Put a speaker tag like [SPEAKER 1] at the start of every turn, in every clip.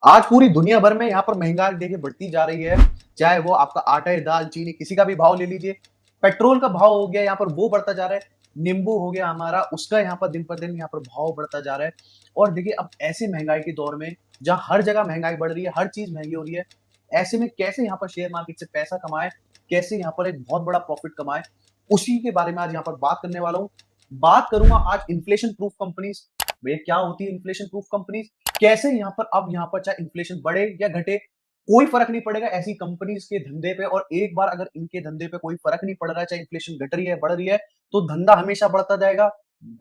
[SPEAKER 1] आज पूरी दुनिया भर में यहाँ पर महंगाई देखिए बढ़ती जा रही है। चाहे वो आपका आटा है, दाल, चीनी किसी का भी भाव ले लीजिए। पेट्रोल का भाव हो गया यहाँ पर वो बढ़ता जा रहा है। नींबू हो गया हमारा उसका यहाँ पर दिन पर दिन यहाँ पर भाव बढ़ता जा रहा है। और देखिए अब ऐसे महंगाई के दौर में जहाँ हर जगह महंगाई बढ़ रही है, हर चीज़ महँगी हो रही है। ऐसे में कैसे यहाँ पर शेयर मार्केट से पैसा कमाएँ, कैसे यहाँ पर एक बहुत बड़ा प्रॉफ़िट कमाएँ, उसी के बारे में आज यहाँ पर बात करने वाला हूँ। बात करूँगा आज इन्फ्लेशन प्रूफ कंपनीज़। भैया क्या होती है इन्फ्लेशन प्रूफ कंपनीज़? कैसे यहाँ पर अब यहाँ पर चाहे इन्फ्लेशन बढ़े या घटे, कोई फ़र्क नहीं पड़ेगा ऐसी कंपनीज़ के धंधे पे। और एक बार अगर इनके धंधे पे कोई फ़र्क नहीं पड़ रहा है, चाहे इन्फ्लेशन घट रही है, बढ़ रही है, तो धंधा हमेशा बढ़ता जाएगा।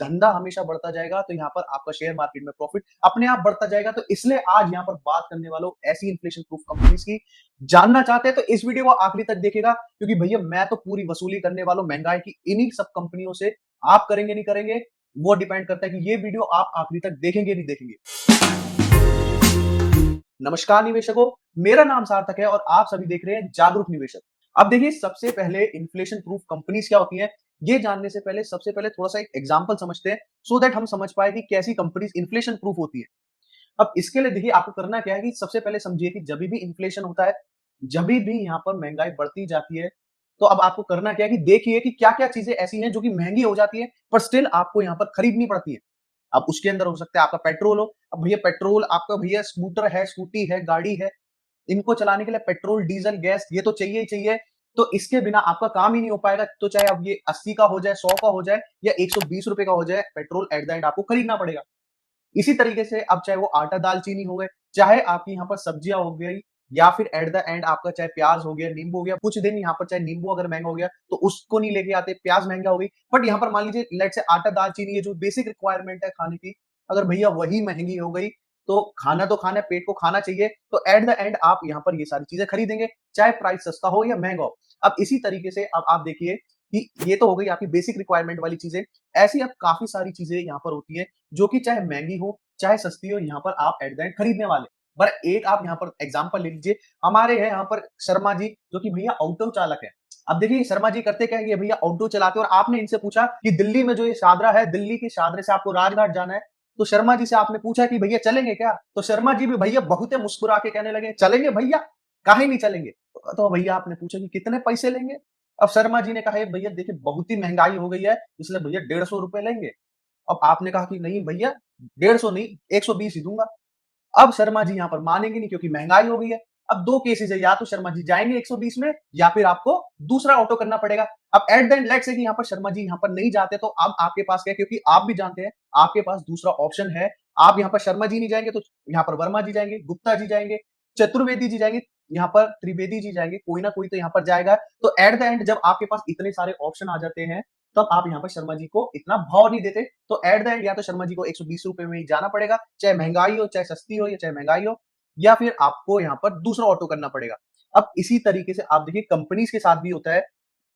[SPEAKER 1] धंधा हमेशा बढ़ता जाएगा, तो यहाँ पर आपका शेयर मार्केट में प्रॉफ़िट अपने आप बढ़ता जाएगा। तो इसलिए आज यहाँ पर बात करने वाला हूँ ऐसी इन्फ्लेशन प्रूफ कंपनीज़ की। जानना चाहते हैं तो इस वीडियो को आखिरी तक देखिएगा, क्योंकि भैया मैं तो पूरी वसूली करने वाला हूँ महँगाई की इन्हीं सब कंपनियों से। आप करेंगे नहीं करेंगे, वो डिपेंड करता है कि ये वीडियो आप आखिरी तक देखेंगे नहीं देखेंगे। नमस्कार निवेशकों, मेरा नाम सार्थक है और आप सभी देख रहे हैं जागरूक निवेशक। अब देखिए सबसे पहले इन्फ्लेशन प्रूफ कंपनीज क्या होती हैं, ये जानने से पहले सबसे पहले थोड़ा सा एक एग्जांपल समझते हैं, सो दैट हम समझ पाए कि कैसी कंपनीज इन्फ्लेशन प्रूफ होती है। अब इसके लिए देखिए आपको करना क्या है कि सबसे पहले समझिए कि जब भी इन्फ्लेशन होता है, जब भी यहाँ पर महंगाई बढ़ती जाती है, तो अब आपको करना क्या है कि देखिए कि क्या-क्या चीजें ऐसी हैं जो कि महंगी हो जाती है, पर स्टिल आपको यहाँ पर खरीदनी पड़ती है। अब उसके अंदर हो सकता है आपका पेट्रोल हो। अब भैया पेट्रोल आपका भैया स्कूटर है, स्कूटी है, गाड़ी है, इनको चलाने के लिए पेट्रोल, डीजल, गैस ये तो चाहिए ही चाहिए। तो इसके बिना आपका काम ही नहीं हो पाएगा। तो चाहे अब ये 80 का हो जाए, 100 का हो जाए या ₹120 का हो जाए, पेट्रोल एट द एंड आपको खरीदना पड़ेगा। इसी तरीके से अब चाहे वो आटा, दाल, चीनी हो गए, चाहे आपकी यहाँ पर सब्जियाँ हो गई या फिर एट द एंड आपका चाहे प्याज हो गया, नींबू हो गया। कुछ दिन यहाँ पर चाहे नींबू अगर महँगा हो गया तो उसको नहीं लेके आते, प्याज महँगा हो गई। बट यहाँ पर मान लीजिए लेट्स से आटा, दाल, चीनी ये जो बेसिक रिक्वायरमेंट है खाने की, अगर भैया वही महँगी हो गई, तो खाना तो खाना है, पेट को खाना चाहिए। तो एट द एंड आप यहाँ पर ये सारी चीज़ें खरीदेंगे, चाहे प्राइस सस्ता हो या महँगा हो। अब इसी तरीके से अब आप देखिए कि ये तो हो गई आपकी बेसिक रिक्वायरमेंट वाली चीज़ें। ऐसी अब काफ़ी सारी चीज़ें यहाँ पर होती हैं, जो कि चाहे महँगी हो, चाहे सस्ती हो, यहाँ पर आप एट द एंड खरीदने वाले। पर एक आप यहाँ पर एग्जांपल ले लीजिए, हमारे हैं यहाँ पर शर्मा जी, जो कि भैया ऑटो चालक हैं। अब देखिए शर्मा जी करते क्या है, ये भैया ऑटो चलाते हैं और आपने इनसे पूछा कि दिल्ली में जो ये शादरा है, दिल्ली के शादरे से आपको राजघाट जाना है, तो शर्मा जी से आपने पूछा कि भैया चलेंगे क्या? तो शर्मा जी भी भैया बहुत ही मुस्कुरा के कहने लगे, "चलेंगे भैया, काहे नहीं चलेंगे?" तो भैया आपने पूछा कि कितने पैसे लेंगे? अब शर्मा जी ने कहा, "ये भैया देखिए बहुत ही महँगाई हो गई है, इसलिए भैया ₹150 लेंगे।" अब आपने कहा कि नहीं भैया 150 नहीं 120 ही दूँगा। अब शर्मा जी यहाँ पर मानेंगे नहीं क्योंकि महँगाई हो गई है। अब 2 केसेज़ है, या तो शर्मा जी जाएँगे 120 में या फिर आपको दूसरा ऑटो करना पड़ेगा। अब at the end let's say कि यहाँ पर शर्मा जी यहाँ पर नहीं जाते, तो अब आपके पास क्या है, क्योंकि आप भी जानते हैं आपके पास दूसरा ऑप्शन है। आप यहाँ पर शर्मा जी नहीं जाएँगे तो यहाँ पर वर्मा जी जाएँगे, गुप्ता जी जाएँगे, चतुर्वेदी जी जाएँगे, यहाँ पर त्रिवेदी जी जाएँगे, कोई ना कोई तो यहाँ पर जाएगा। तो एट द एंड जब आपके पास इतने सारे ऑप्शन आ जाते हैं, तब आप यहाँ पर शर्मा जी को इतना भाव नहीं देते। तो एट द एंड या तो शर्मा जी को ₹120 में ही जाना पड़ेगा, चाहे महँगाई हो, चाहे सस्ती हो या चाहे महँगाई हो, या फिर आपको यहाँ पर दूसरा ऑटो करना पड़ेगा। अब इसी तरीके से आप देखिए कंपनीज़ के साथ भी होता है।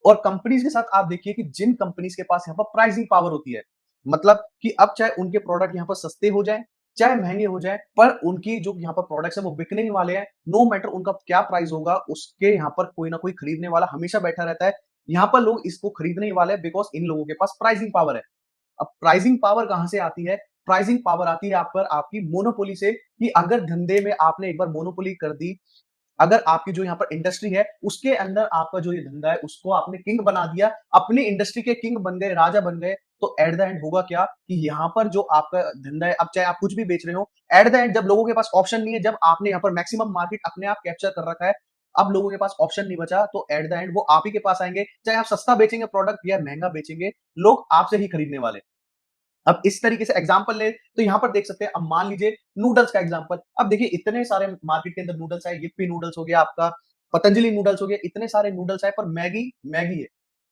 [SPEAKER 1] और कंपनीज़ के साथ आप देखिए कि जिन कंपनीज़ के पास यहाँ पर प्राइसिंग पावर होती है, मतलब कि अब चाहे उनके प्रोडक्ट यहाँ पर सस्ते हो जाएँ, चाहे महँगे हो जाएँ, पर उनकी जो यहाँ पर प्रोडक्ट्स हैं वो बिकने ही वाले हैं। नो मैटर उनका क्या प्राइस होगा, उसके यहाँ पर कोई ना कोई खरीदने वाला हमेशा बैठा रहता है। यहाँ पर लोग इसको खरीदने ही वाले हैं बिकॉज़ इन लोगों के पास प्राइसिंग पावर है। अब प्राइसिंग पावर कहाँ से आती है? प्राइसिंग पावर आती है आप पर आपकी मोनोपोली से, कि अगर धंधे में आपने एक बार मोनोपोली कर दी, अगर आपकी जो यहाँ पर इंडस्ट्री है, उसके अंदर आपका जो ये धंधा है, उसको आपने किंग बना दिया, अपनी इंडस्ट्री के किंग बन गए, राजा बन गए, तो एट द एंड होगा क्या कि यहाँ पर जो आपका धंधा है, अब चाहे आप कुछ भी बेच रहे हो, एट द एंड जब लोगों के पास ऑप्शन नहीं है, जब आपने यहाँ पर मैक्सिमम मार्केट अपने आप कैप्चर कर रखा है, अब लोगों के पास ऑप्शन नहीं बचा, तो एट द एंड वो आप ही के पास आएँगे, चाहे आप सस्ता बेचेंगे प्रोडक्ट या महँगा बेचेंगे, लोग आपसे ही खरीदने वाले हैं। अब इस तरीके से एग्जांपल ले तो यहाँ पर देख सकते हैं, अब मान लीजिए नूडल्स का एग्जांपल। अब देखिए इतने सारे मार्केट के अंदर नूडल्स आए, यिप्पी नूडल्स हो गया आपका, पतंजलि नूडल्स हो गया, इतने सारे नूडल्स आए, पर मैगी, मैगी है।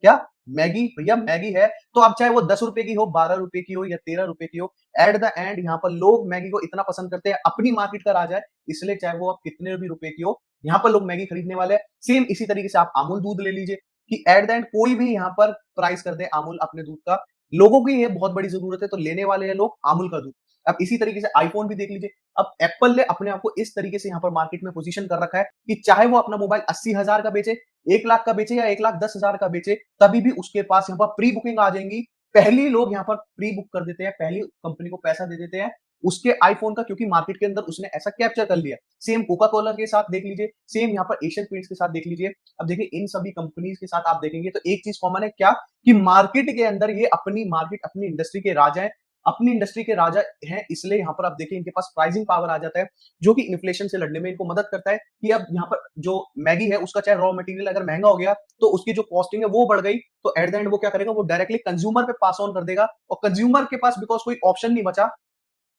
[SPEAKER 1] क्या? मैगी भैया मैगी है, तो अब चाहे वो ₹10 की हो, ₹12 की हो या ₹13 की हो, एट द एंड यहाँ पर लोग मैगी को इतना पसंद करते हैं, अपनी मार्केट का राजा है, इसलिए चाहे वो अब कितने भी रुपए की हो, यहाँ पर लोग मैगी खरीदने वाले हैं। सेम इसी तरीके से आप अमूल दूध ले लीजिए, कि एट द एंड कोई भी यहाँ पर प्राइस कर दे अमूल अपने दूध का, लोगों की ये बहुत बड़ी ज़रूरत है, तो लेने वाले हैं लोग अमूल का दूध। अब इसी तरीके से आईफ़ोन भी देख लीजिए। अब एप्पल ने अपने आप को इस तरीके से यहाँ पर मार्केट में पोज़ीशन कर रखा है कि चाहे वो अपना मोबाइल 80,000 का बेचे, 1 लाख का बेचे या 1,10,000 का बेचे, तभी भी उसके पास यहाँ पर प्री बुकिंग आ जाएँगी। पहले ही लोग यहाँ पर प्री बुक कर देते हैं, पहले कंपनी को पैसा दे देते हैं, उसके आईफोन का, क्योंकि मार्केट के अंदर उसने ऐसा कैप्चर कर लिया। सेम कोका कोला के साथ देख लीजिए, सेम यहाँ पर एशियन पेंट्स के साथ देख लीजिए। अब देखिए इन सभी कंपनीज के साथ आप देखेंगे तो एक चीज कॉमन है क्या, कि मार्केट के अंदर ये अपनी मार्केट, अपनी इंडस्ट्री के राजा है, अपनी इंडस्ट्री के राजा हैं, इसलिए यहाँ पर आप देखिए इनके पास प्राइसिंग पावर आ जाता है, जो कि इन्फ्लेशन से लड़ने में इनको मदद करता है। कि अब यहाँ पर जो मैगी है उसका चाहे रॉ मटेरियल अगर महंगा हो गया तो उसकी जो कॉस्टिंग है वो बढ़ गई, तो एट द एंड वो क्या करेगा, वो डायरेक्टली कंज्यूमर पे पास ऑन कर देगा, और कंज्यूमर के पास बिकॉज कोई ऑप्शन नहीं बचा,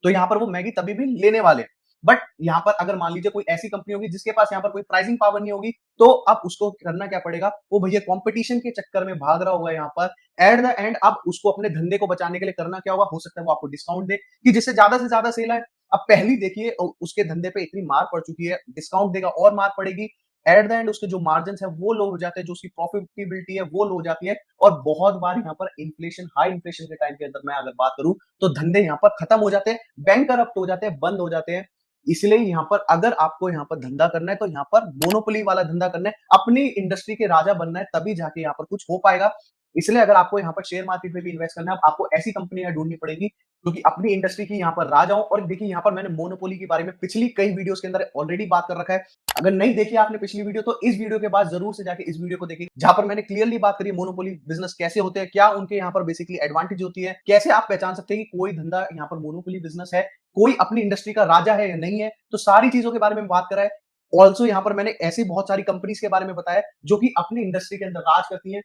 [SPEAKER 1] तो यहाँ पर वो मैगी तभी भी लेने वाले हैं। बट यहाँ पर अगर मान लीजिए कोई ऐसी कंपनी होगी जिसके पास यहाँ पर कोई प्राइसिंग पावर नहीं होगी, तो अब उसको करना क्या पड़ेगा, वो भैया कंपटीशन के चक्कर में भाग रहा होगा यहाँ पर। एट द एंड अब उसको अपने धंधे को बचाने के लिए करना क्या होगा, हो सकता है वो आपको डिस्काउंट दे कि जिससे ज्यादा से ज्यादा सेल आए। अब पहली देखिए उसके धंधे पे इतनी मार पड़ चुकी है, डिस्काउंट देगा और मार पड़ेगी, एट द एंड उसके जो मार्जिन है वो लो हो जाते हैं, जो उसकी प्रॉफिटेबिलिटी है वो लो हो जाती है। और बहुत बार यहाँ पर इन्फ्लेशन, हाई इन्फ्लेशन के टाइम के अंदर मैं अगर बात करूं तो धंधे यहाँ पर खत्म हो जाते हैं, बैंक करप्ट हो जाते हैं, बंद हो जाते हैं। इसलिए यहाँ पर अगर आपको यहाँ पर धंधा करना है तो यहाँ पर मोनोपोली वाला धंधा करना है, अपनी इंडस्ट्री के राजा बनना है, तभी जाके यहाँ पर कुछ हो पाएगा। इसलिए अगर आपको यहाँ पर शेयर मार्केट में भी इन्वेस्ट करना है, आपको ऐसी कंपनियां ढूंढनी पड़ेगी क्योंकि अपनी इंडस्ट्री की यहाँ पर राजा हो। और देखिए यहाँ पर मैंने मोनोपोली के बारे में पिछली कई वीडियोस के अंदर ऑलरेडी बात कर रखा है। अगर नहीं देखी आपने पिछली वीडियो तो इस वीडियो के बाद जरूर से जाके इस वीडियो को देखिए, जहां पर मैंने क्लियरली बात करी मोनोपोली बिजनेस कैसे होते हैं, क्या उनके यहाँ पर बेसिकली एडवांटेज होती है, कैसे आप पहचान सकते हैं कि कोई धंधा यहाँ पर मोनोपोली बिजनेस है, कोई अपनी इंडस्ट्री का राजा है या नहीं है। तो सारी चीजों के बारे में बात करा है। ऑल्सो यहाँ पर मैंने ऐसी बहुत सारी कंपनीज के बारे में बताया जो कि अपनी इंडस्ट्री के अंदर राज करती हैं।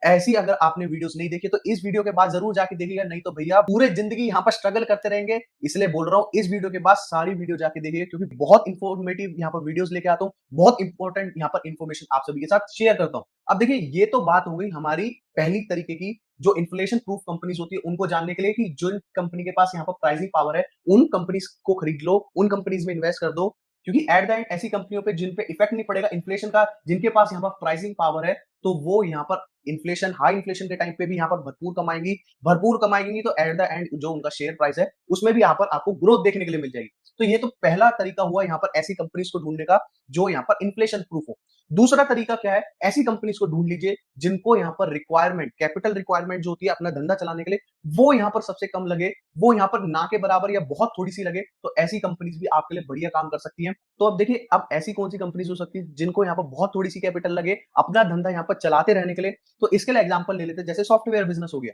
[SPEAKER 1] ऐसी अगर आपने वीडियोस नहीं देखी तो इस वीडियो के बाद जरूर जाके देखिएगा, नहीं तो भैया पूरे जिंदगी यहाँ पर स्ट्रगल करते रहेंगे। इसलिए बोल रहा हूँ इस वीडियो के बाद सारी वीडियो जाके देखिएगा, क्योंकि बहुत इंफॉर्मेटिव यहाँ पर वीडियोस लेके आता हूँ, बहुत इंपॉर्टेंट यहाँ पर इंफॉर्मेशन आप सभी के साथ शेयर करता हूँ। अब देखिए ये तो बात हो गई हमारी पहली तरीके की, जो इन्फ्लेशन प्रूफ कंपनीज होती है उनको जानने के लिए कि जो कंपनी के पास यहाँ पर प्राइसिंग पावर है उन कंपनीज को खरीद लो, उन कंपनीज में इन्वेस्ट कर दो, क्योंकि एट द एंड ऐसी कंपनियों पे जिन पे इफेक्ट नहीं पड़ेगा इन्फ्लेशन का, जिनके पास यहाँ पर प्राइसिंग पावर है, तो वो यहाँ पर इन्फ्लेशन, हाई इन्फ्लेशन के टाइम पे भी यहाँ पर भरपूर कमाएंगी, तो एट द एंड जो उनका शेयर प्राइस है उसमें भी यहाँ पर आपको ग्रोथ देखने के लिए मिल जाएगी। तो ये तो पहला तरीका हुआ यहाँ पर ऐसी कंपनीज को ढूंढने का जो यहाँ पर इन्फ्लेशन प्रूफ हो। दूसरा तरीका क्या है, ऐसी कंपनीज को ढूंढ लीजिए जिनको यहाँ पर रिक्वायरमेंट, कैपिटल रिक्वायरमेंट जो होती है अपना धंधा चलाने के लिए, वो यहाँ पर सबसे कम लगे, वो यहाँ पर ना के बराबर या बहुत थोड़ी सी लगे, तो ऐसी कंपनीज भी आपके लिए बढ़िया काम कर सकती हैं। तो अब देखिए अब ऐसी कौन सी कंपनीज हो सकती है जिनको यहाँ पर बहुत थोड़ी सी कैपिटल लगे अपना धंधा यहाँ पर चलाते रहने के लिए। तो इसके लिए एग्जांपल ले लेते हैं, जैसे सॉफ्टवेयर बिजनेस हो गया।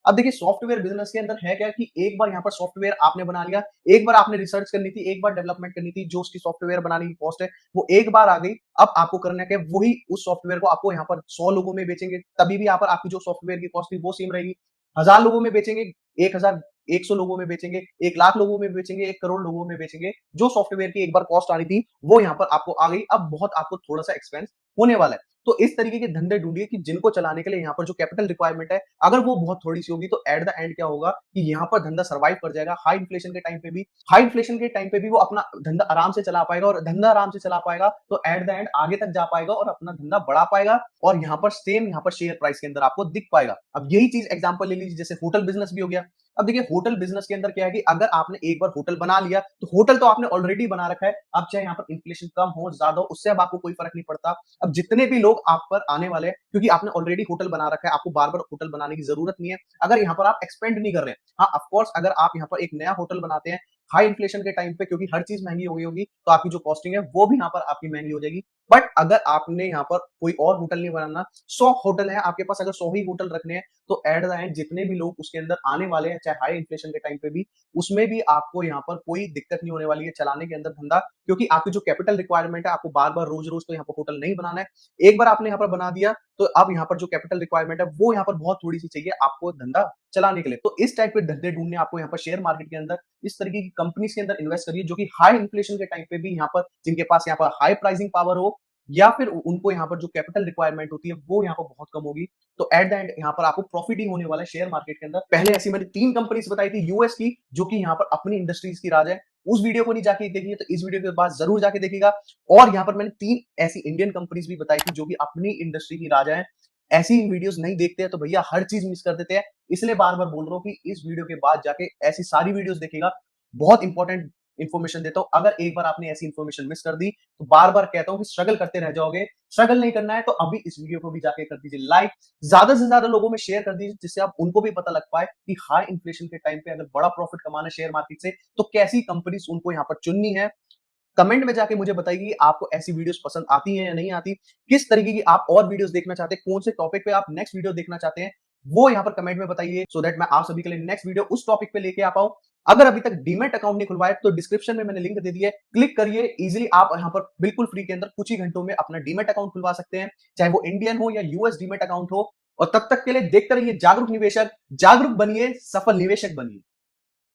[SPEAKER 1] अब देखिए सॉफ्टवेयर बिजनेस के अंदर है क्या कि एक बार यहाँ पर सॉफ्टवेयर आपने बना लिया, एक बार आपने रिसर्च करनी थी, एक बार डेवलपमेंट करनी थी, जो उसकी सॉफ्टवेयर बनाने की कॉस्ट है वो एक बार आ गई। अब आपको करना क्या है, वही उस सॉफ्टवेयर को आपको यहाँ पर 100 लोगों में बेचेंगे, तभी भी यहाँ पर आपकी जो सॉफ्टवेयर की कॉस्ट थी वो सेम रहेगी। 1000 लोगों में बेचेंगे, 1000, 100 लोगों में बेचेंगे, 1 लाख लोगों में बेचेंगे, 1 करोड़ लोगों में बेचेंगे, जो सॉफ्टवेयर की एक बार कॉस्ट आ रही थी वो यहाँ पर आपको आ गई। अब बहुत आपको थोड़ा सा एक्सपेंस होने वाला है। तो इस तरीके के धंधे ढूंढिए कि जिनको चलाने के लिए यहाँ पर जो कैपिटल रिक्वायरमेंट है अगर वो बहुत थोड़ी सी होगी, तो एट द एंड क्या होगा कि यहाँ पर धंधा सर्वाइव कर जाएगा। हाई इन्फ्लेशन के टाइम पे भी, हाई इन्फ्लेशन के टाइम पे भी वो अपना धंधा आराम से चला पाएगा, और धंधा आराम से चला पाएगा तो एट द एंड आगे तक जा पाएगा और अपना धंधा बढ़ा पाएगा, और यहाँ पर सेम यहाँ पर शेयर प्राइस के अंदर आपको दिख पाएगा। अब यही चीज एग्जांपल ले लीजिए, जैसे होटल बिजनेस भी हो गया। अब देखिए होटल बिजनेस के अंदर क्या है कि अगर आपने एक बार होटल बना लिया तो होटल तो आपने ऑलरेडी बना रखा है, अब चाहे यहाँ पर इन्फ्लेशन कम हो ज्यादा हो उससे अब आपको कोई फर्क नहीं पड़ता। अब जितने भी लोग आप पर आने वाले हैं, क्योंकि आपने ऑलरेडी होटल बना रखा है, आपको बार बार होटल बनाने की जरूरत नहीं है, अगर यहाँ पर आप एक्सपेंड नहीं कर रहे हैं। हाँ ऑफकोर्स अगर आप यहाँ पर एक नया होटल बनाते हैं हाई इन्फ्लेशन के टाइम पे, क्योंकि हर चीज महंगी हो गई होगी, तो आपकी जो कॉस्टिंग है वो भी यहाँ पर आपकी महंगी हो जाएगी। बट अगर आपने यहाँ पर कोई और होटल नहीं बनाना, 100 होटल है आपके पास, अगर 100 ही होटल रखने हैं, तो एट द एंड जितने भी लोग उसके अंदर आने वाले हैं चाहे हाई इन्फ्लेशन के टाइम पे भी, उसमें भी आपको यहाँ पर कोई दिक्कत नहीं होने वाली है चलाने के अंदर धंधा, क्योंकि आपकी जो कैपिटल रिक्वायरमेंट है, आपको बार बार रोज रोज तो यहाँ पर होटल नहीं बनाना है। एक बार आपने यहाँ पर बना दिया तो अब यहाँ पर जो कैपिटल रिक्वायरमेंट है वो यहाँ पर बहुत थोड़ी सी चाहिए आपको धंधा चलाने के लिए। तो इस टाइप के धंधे ढूंढने आपको यहाँ पर शेयर मार्केट के अंदर इस तरीके की कंपनीज के अंदर इन्वेस्ट करिए जो कि हाई इन्फ्लेशन के टाइम पे भी यहाँ पर, जिनके पास यहाँ पर हाई प्राइसिंग पावर हो, या फिर उनको यहाँ पर जो कैपिटल रिक्वायरमेंट होती है वो यहाँ पर बहुत कम होगी। तो एट द एंड यहाँ पर आपको प्रॉफिट ही होने वाला है शेयर मार्केट के अंदर। पहले ऐसी मैंने 3 कंपनीज बताई थी यूएस की, जो कि यहाँ पर अपनी इंडस्ट्रीज की राज है। उस वीडियो को नहीं जाके देखिए तो इस वीडियो के बाद जरूर जाके देखिएगा। और यहाँ पर मैंने 3 ऐसी इंडियन कंपनीज भी बताई थी जो कि अपनी इंडस्ट्री की राजा है। ऐसी वीडियोस नहीं देखते हैं तो भैया हर चीज मिस कर देते हैं। इसलिए बार बार बोल रहा हूँ कि इस वीडियो के बाद जाके ऐसी सारी वीडियोस देखिएगा, बहुत इंपॉर्टेंट इन्फॉर्मेशन देता हूँ। अगर एक बार आपने ऐसी इन्फॉर्मेशन मिस कर दी तो बार बार कहता हूँ कि स्ट्रगल करते रह जाओगे। स्ट्रगल नहीं करना है तो अभी इस वीडियो को भी जाके कर दीजिए लाइक, ज्यादा से ज्यादा लोगों में शेयर कर दीजिए, जिससे आप उनको भी पता लग पाए कि हाई इन्फ्लेशन के टाइम पे अगर बड़ा प्रॉफिट कमाना है शेयर मार्केट से तो कैसी कंपनीज उनको यहाँ पर चुननी है। कमेंट में जाके मुझे बताइए कि आपको ऐसी वीडियोस पसंद आती हैं या नहीं आती, किस तरीके की आप और वीडियोस देखना चाहते हैं, कौन से टॉपिक पे आप नेक्स्ट वीडियो देखना चाहते हैं, वो यहाँ पर कमेंट में बताइए, सो दैट मैं आप सभी के लिए नेक्स्ट वीडियो उस टॉपिक पे लेके आ पाऊं। अगर अभी तक डीमैट अकाउंट नहीं खुलवाया तो डिस्क्रिप्शन में मैंने लिंक दे दिया है, क्लिक करिए। इजीली आप यहाँ पर बिल्कुल फ्री के अंदर कुछ ही घंटों में अपना डीमैट अकाउंट खुलवा सकते हैं, चाहे वो इंडियन हो या यूएस डीमैट अकाउंट हो। और तब तक के लिए देखते रहिए जागरूक निवेशक, जागरूक बनिए, सफल निवेशक बनिए।